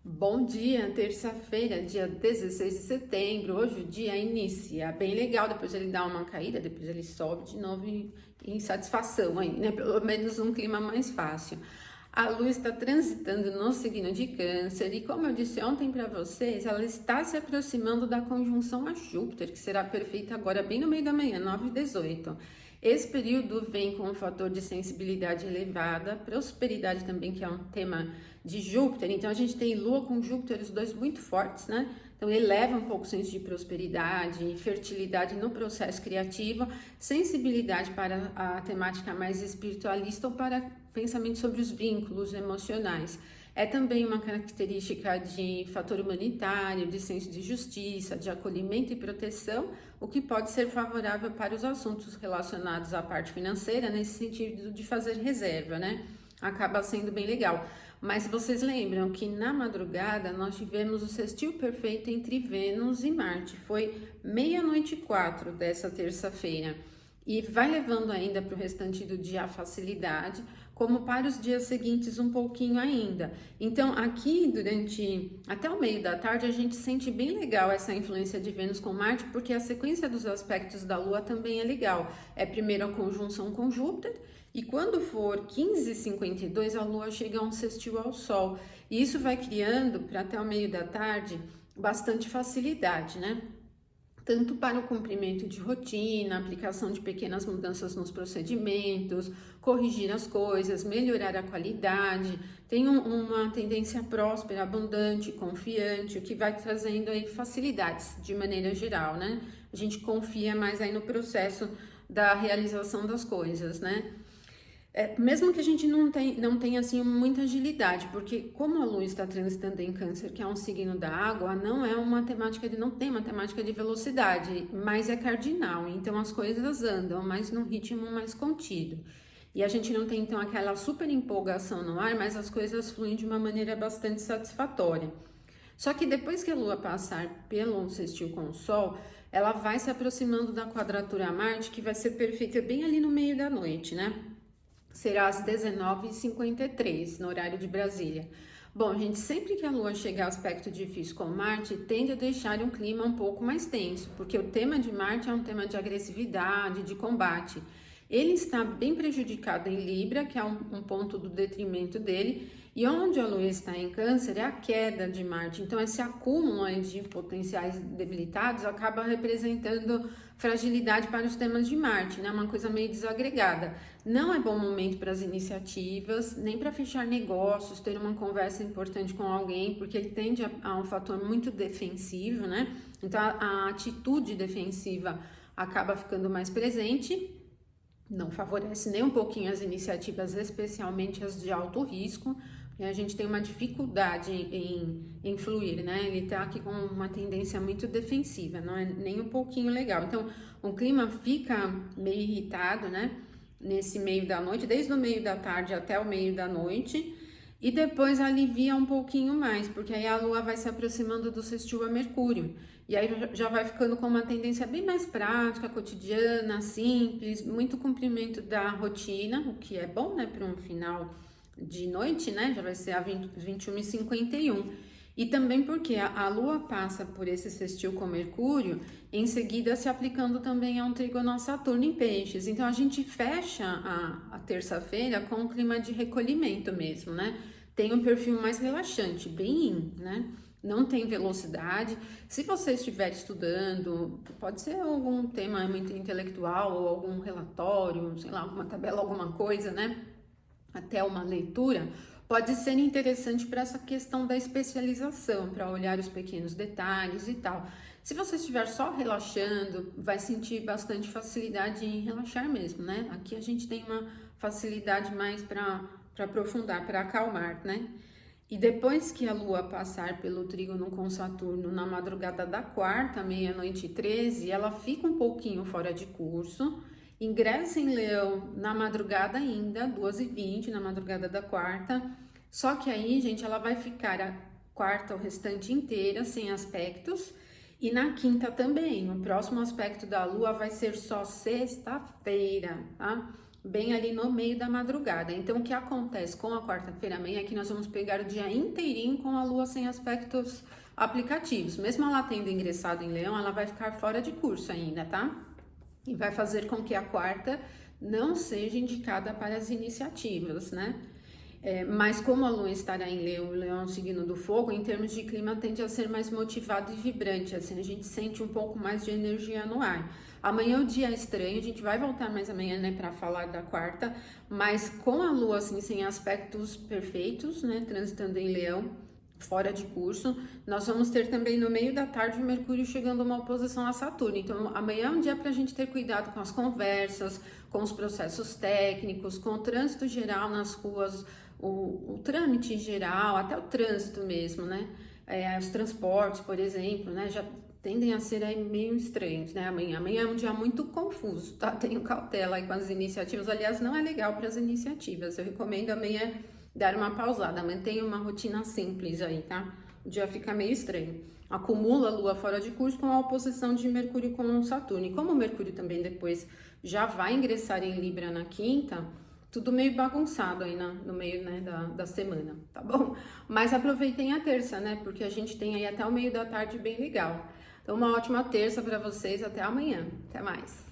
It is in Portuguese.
Bom dia, terça-feira, dia 16 de setembro. Hoje o dia inicia bem legal, depois ele dá uma caída, depois ele sobe de novo em satisfação aí, né? Pelo menos um clima mais fácil. A Lua está transitando no signo de Câncer e, como eu disse ontem para vocês, ela está se aproximando da conjunção a Júpiter, que será perfeita agora bem no meio da manhã, 9h18. Esse período vem com um fator de sensibilidade elevada, prosperidade também, que é um tema de Júpiter. Então a gente tem Lua com Júpiter, os dois muito fortes, né? Então eleva um pouco o senso de prosperidade e fertilidade no processo criativo, sensibilidade para a temática mais espiritualista ou para pensamento sobre os vínculos emocionais. É também uma característica de fator humanitário, de senso de justiça, de acolhimento e proteção, o que pode ser favorável para os assuntos relacionados à parte financeira, nesse sentido de fazer reserva, né? Acaba sendo bem legal. Mas vocês lembram que na madrugada nós tivemos o sextil perfeito entre Vênus e Marte. Foi 00h04 dessa terça-feira. E vai levando ainda para o restante do dia a facilidade, como para os dias seguintes um pouquinho ainda. Então aqui durante até o meio da tarde a gente sente bem legal essa influência de Vênus com Marte, porque a sequência dos aspectos da Lua também é legal. É primeiro a conjunção com Júpiter e quando for 15h52 a Lua chega a um sextil ao Sol. E isso vai criando para até o meio da tarde bastante facilidade, né? Tanto para o cumprimento de rotina, aplicação de pequenas mudanças nos procedimentos, corrigir as coisas, melhorar a qualidade, tem uma tendência próspera, abundante, confiante, o que vai trazendo aí facilidades de maneira geral, né? A gente confia mais aí no processo da realização das coisas, né? Mesmo que a gente não tenha assim muita agilidade, porque como a Lua está transitando em Câncer, que é um signo da água, não tem uma temática de velocidade, mas é cardinal, então as coisas andam, mas num ritmo mais contido. E a gente não tem então aquela super empolgação no ar, mas as coisas fluem de uma maneira bastante satisfatória. Só que depois que a Lua passar pelo sextil com o Sol, ela vai se aproximando da quadratura a Marte, que vai ser perfeita bem ali no meio da noite, né? Será às 19h53, no horário de Brasília. Bom, gente, sempre que a Lua chega a aspecto difícil com Marte, tende a deixar um clima um pouco mais tenso, porque o tema de Marte é um tema de agressividade, de combate. Ele está bem prejudicado em Libra, que é um ponto do detrimento dele, e onde a Lua está em Câncer é a queda de Marte. Então, esse acúmulo aí de potenciais debilitados acaba representando fragilidade para os temas de Marte, né? Uma coisa meio desagregada. Não é bom momento para as iniciativas, nem para fechar negócios, ter uma conversa importante com alguém, porque ele tende a um fator muito defensivo, né? Então, a atitude defensiva acaba ficando mais presente. Não favorece nem um pouquinho as iniciativas, especialmente as de alto risco, porque a gente tem uma dificuldade em fluir, né? Ele tá aqui com uma tendência muito defensiva, não é nem um pouquinho legal. Então, o clima fica meio irritado, né? Nesse meio da noite, desde o meio da tarde até o meio da noite, e depois alivia um pouquinho mais, porque aí a Lua vai se aproximando do sextil a Mercúrio. E aí já vai ficando com uma tendência bem mais prática, cotidiana, simples, muito cumprimento da rotina, o que é bom, né, para um final de noite, né, já vai ser a 21h51. E também porque a Lua passa por esse sextil com Mercúrio, em seguida se aplicando também a um trígono a Saturno em Peixes. Então a gente fecha a terça-feira com um clima de recolhimento mesmo, né? Tem um perfil mais relaxante, bem yin, né? Não tem velocidade. Se você estiver estudando, pode ser algum tema muito intelectual ou algum relatório, sei lá, alguma tabela, alguma coisa, né? Até uma leitura, pode ser interessante para essa questão da especialização, para olhar os pequenos detalhes e tal. Se você estiver só relaxando, vai sentir bastante facilidade em relaxar mesmo, né? Aqui a gente tem uma facilidade mais para aprofundar, para acalmar, né? E depois que a Lua passar pelo trígono com Saturno na madrugada da quarta, 00h13, ela fica um pouquinho fora de curso, ingressa em Leão na madrugada ainda, 2h20, na madrugada da quarta, só que aí, gente, ela vai ficar a quarta, o restante inteira, sem aspectos, e na quinta também. O próximo aspecto da Lua vai ser só sexta-feira, tá? bem ali no meio da madrugada. Então, o que acontece com a quarta-feira amanhã é que nós vamos pegar o dia inteirinho com a Lua sem aspectos aplicativos. Mesmo ela tendo ingressado em Leão, ela vai ficar fora de curso ainda, tá? E vai fazer com que a quarta não seja indicada para as iniciativas, né? Mas como a Lua estará em Leão, o Leão é um signo do fogo, em termos de clima tende a ser mais motivado e vibrante, assim, a gente sente um pouco mais de energia no ar. Amanhã é o dia estranho, a gente vai voltar mais amanhã, né, para falar da quarta, mas com a Lua, assim, sem aspectos perfeitos, né, transitando em Leão, fora de curso, nós vamos ter também no meio da tarde o Mercúrio chegando a uma oposição a Saturno. Então, amanhã é um dia para a gente ter cuidado com as conversas, com os processos técnicos, com o trânsito geral nas ruas, o trâmite geral, até o trânsito mesmo, né? Os transportes, por exemplo, né? Já tendem a ser aí meio estranhos, né? Amanhã é um dia muito confuso, tá? Tenho cautela aí com as iniciativas. Aliás, não é legal para as iniciativas. Eu recomendo amanhã dar uma pausada, mantenha uma rotina simples aí, tá? O dia fica meio estranho. Acumula a Lua fora de curso com a oposição de Mercúrio com Saturno. E como o Mercúrio também depois já vai ingressar em Libra na quinta, tudo meio bagunçado aí no meio, né, da semana, tá bom? Mas aproveitem a terça, né? Porque a gente tem aí até o meio da tarde bem legal. Então, uma ótima terça para vocês. Até amanhã. Até mais.